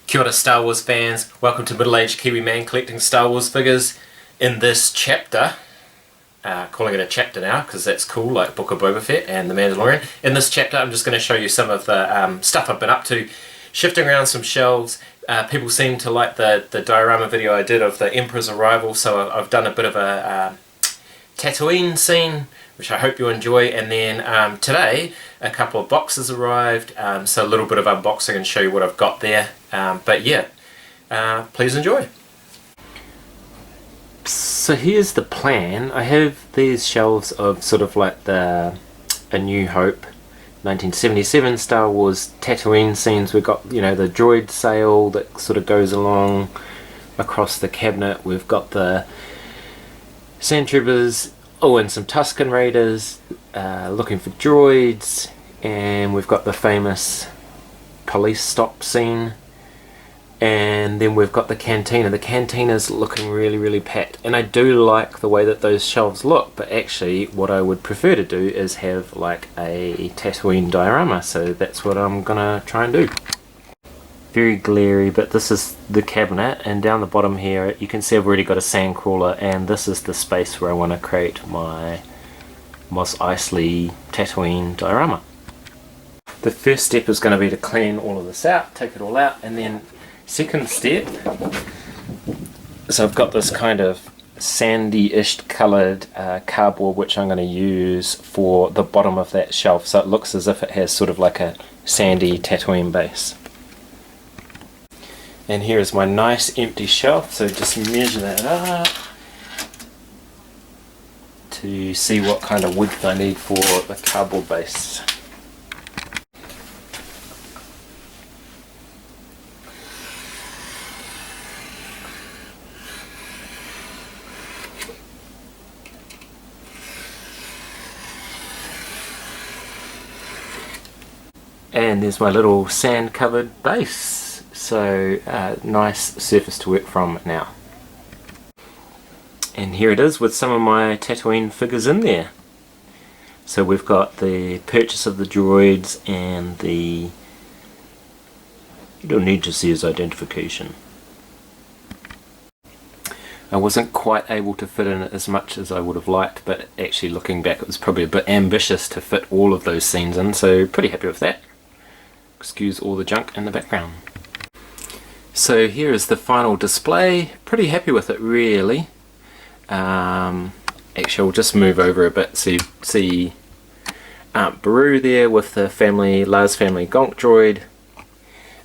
Kia ora Star Wars fans, welcome to Middle-Aged Kiwi Man collecting Star Wars figures. In this chapter, calling it a chapter now because that's cool, like Book of Boba Fett and The Mandalorian. In this chapter I'm just going to show you some of the stuff I've been up to, shifting around some shelves. People seem to like the diorama video I did of the Emperor's arrival, so I've done a bit of a Tatooine scene, which I hope you enjoy. And then today a couple of boxes arrived, so a little bit of unboxing and show you what I've got there. But yeah, please enjoy. So here's the plan. I have these shelves of sort of like the A New Hope 1977 Star Wars Tatooine scenes. We've got, you know, the droid sail that sort of goes along across the cabinet. We've got the Sandtroopers, and some Tusken Raiders looking for droids, and we've got the famous police stop scene, and then we've got the cantina. The cantina's looking really packed, and I do like the way that those shelves look, but actually what I would prefer to do is have like a Tatooine diorama, so that's what I'm gonna try and do. Very glary, but this is the cabinet, and down the bottom here you can see I've already got a sand crawler, and this is the space where I want to create my Mos Eisley Tatooine diorama. The first step is going to be to clean all of this out, take it all out, and then second step, so I've got this kind of sandy-ish coloured cardboard which I'm going to use for the bottom of that shelf, so it looks as if it has sort of like a sandy Tatooine base. And here is my nice empty shelf, so just measure that up to see what kind of width I need for the cardboard base. And there's my little sand covered base, so nice surface to work from now. And here it is with some of my Tatooine figures in there. So we've got the purchase of the droids and the, you don't need to see his identification. I wasn't quite able to fit in as much as I would have liked, but actually looking back it was probably a bit ambitious to fit all of those scenes in, so pretty happy with that. Excuse all the junk in the background. So here is the final display. Pretty happy with it, really. Actually I'll just move over a bit so you see Aunt Beru there with the family, Lars family Gonk droid.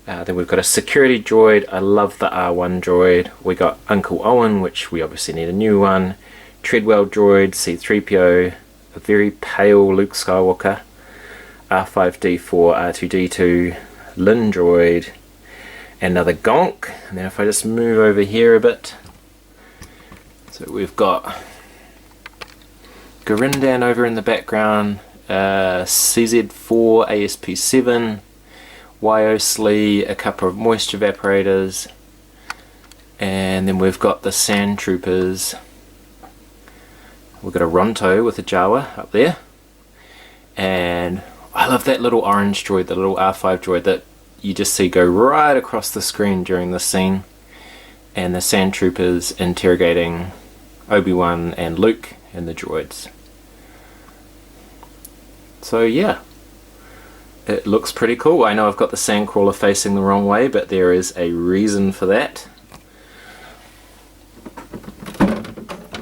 Then we've got a security droid. I love the R1 droid. We got Uncle Owen, which we obviously need a new one. Treadwell droid, C-3PO, a very pale Luke Skywalker, R5D4, R2D2, Lin droid, another Gonk. And then if I just move over here a bit, so we've got Garindan over in the background, CZ4, ASP7, Eisley, a couple of moisture evaporators, and then we've got the Sandtroopers. We've got a Ronto with a Jawa up there, and I love that little orange droid, the little R5 droid that you just see go right across the screen during this scene, and the Sandtroopers interrogating Obi-Wan and Luke and the droids. So yeah, it looks pretty cool. I know I've got the sandcrawler facing the wrong way, but there is a reason for that.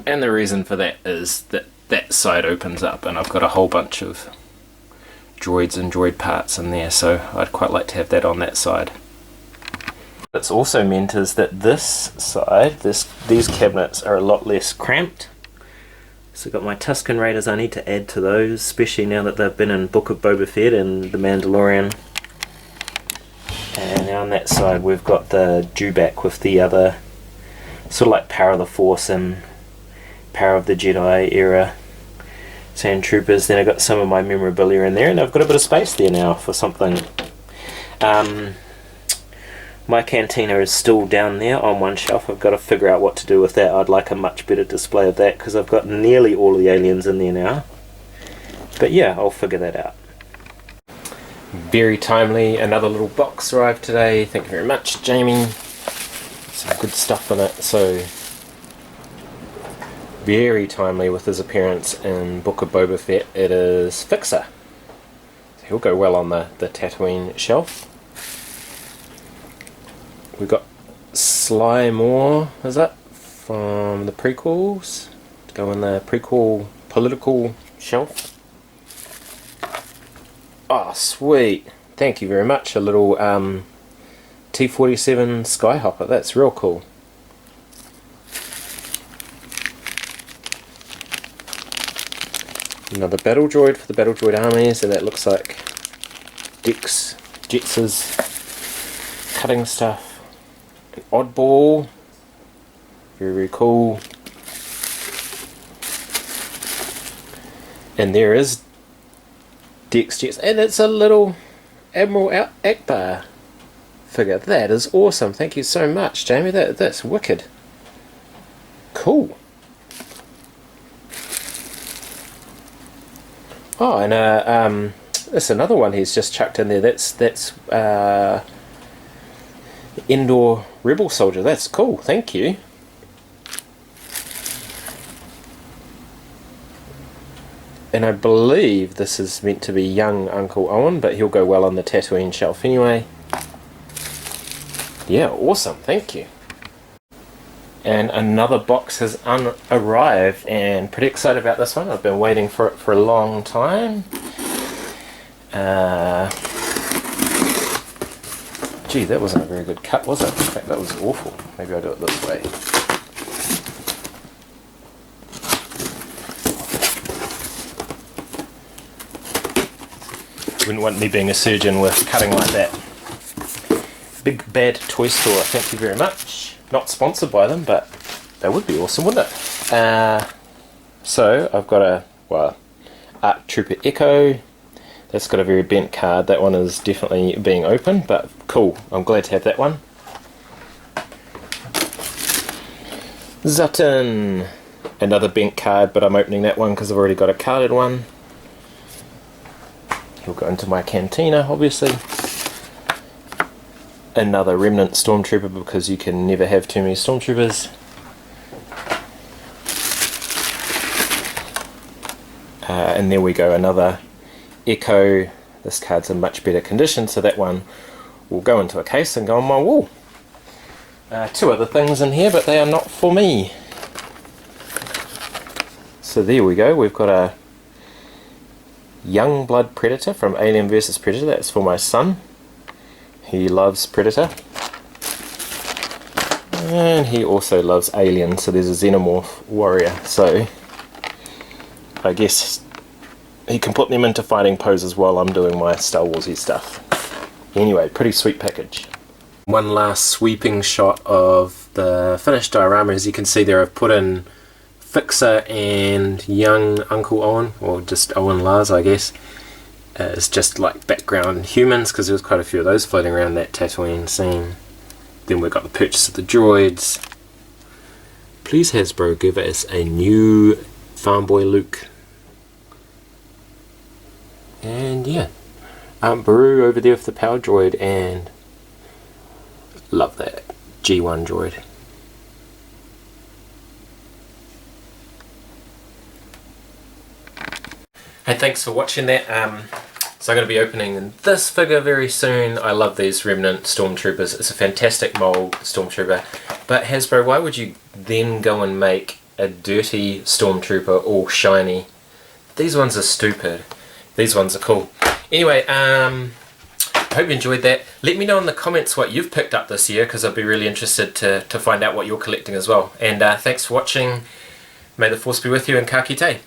And the reason for that is that that side opens up and I've got a whole bunch of droids and droid parts in there, so I'd quite like to have that on that side. What's also meant is that this side, these cabinets are a lot less cramped. So I've got my Tusken Raiders. I need to add to those, especially now that they've been in Book of Boba Fett and The Mandalorian. And now on that side we've got the dewback with the other sort of like Power of the Force and Power of the Jedi era Sandtroopers. Then I've got some of my memorabilia in there, and I've got a bit of space there now for something. My cantina is still down there on one shelf. I've got to figure out what to do with that. I'd like a much better display of that because I've got nearly all the aliens in there now. But yeah, I'll figure that out. Very timely. Another little box arrived today. Thank you very much, Jamie. Some good stuff in it. So very timely with his appearance in Book of Boba Fett. It is Fixer. So he'll go well on the Tatooine shelf. We've got Sly Moore, is it? From the prequels. To go on the prequel political shelf. Oh, sweet. Thank you very much. A little T-47 Skyhopper. That's real cool. Another battle droid for the battle droid army. So that looks like Dex Jets's cutting stuff. An oddball. Very, very cool. And there is Dex Jets, and it's a little Admiral Akbar figure. That is awesome. Thank you so much, Jamie. That's wicked. Cool. Oh, and that's another one he's just chucked in there. That's Endor Rebel Soldier. That's cool. Thank you. And I believe this is meant to be young Uncle Owen, but he'll go well on the Tatooine shelf anyway. Yeah, awesome, thank you. And another box has arrived, and pretty excited about this one. I've been waiting for it for a long time. Gee, that wasn't a very good cut, was it? In fact, that was awful. Maybe I'll do it this way. Wouldn't want me being a surgeon with cutting like that. Big Bad Toy Store, thank you very much. Not sponsored by them, but that would be awesome, wouldn't it? So I've got a Art Trooper Echo. That's got a very bent card. That one is definitely being opened, but cool. I'm glad to have that one. Zutton. Another bent card, but I'm opening that one because I've already got a carded one. He'll go into my cantina, obviously. Another Remnant Stormtrooper, because you can never have too many Stormtroopers. And there we go, another Echo. This card's in much better condition, so that one will go into a case and go on my wall. Two other things in here, but they are not for me. So there we go, we've got a Young Blood Predator from Alien vs Predator. That's for my son. He loves Predator. And he also loves Alien, so there's a Xenomorph warrior. So I guess he can put them into fighting poses while I'm doing my Star Warsy stuff. Anyway, pretty sweet package. One last sweeping shot of the finished diorama. As you can see there, I've put in Fixer and young Uncle Owen, or just Owen Lars, I guess. It's just like background humans, because there was quite a few of those floating around that Tatooine scene. Then we've got the purchase of the droids. Please Hasbro, give us a new Farm Boy Luke. And yeah, Aunt Beru over there with the power droid, and love that G1 droid. Hey, thanks for watching that. So I'm going to be opening this figure very soon. I love these Remnant Stormtroopers. It's a fantastic mold Stormtrooper. But Hasbro, why would you then go and make a dirty Stormtrooper all shiny? These ones are stupid. These ones are cool. Anyway, I hope you enjoyed that. Let me know in the comments what you've picked up this year, because I'd be really interested to find out what you're collecting as well. And thanks for watching. May the Force be with you, and ka kite.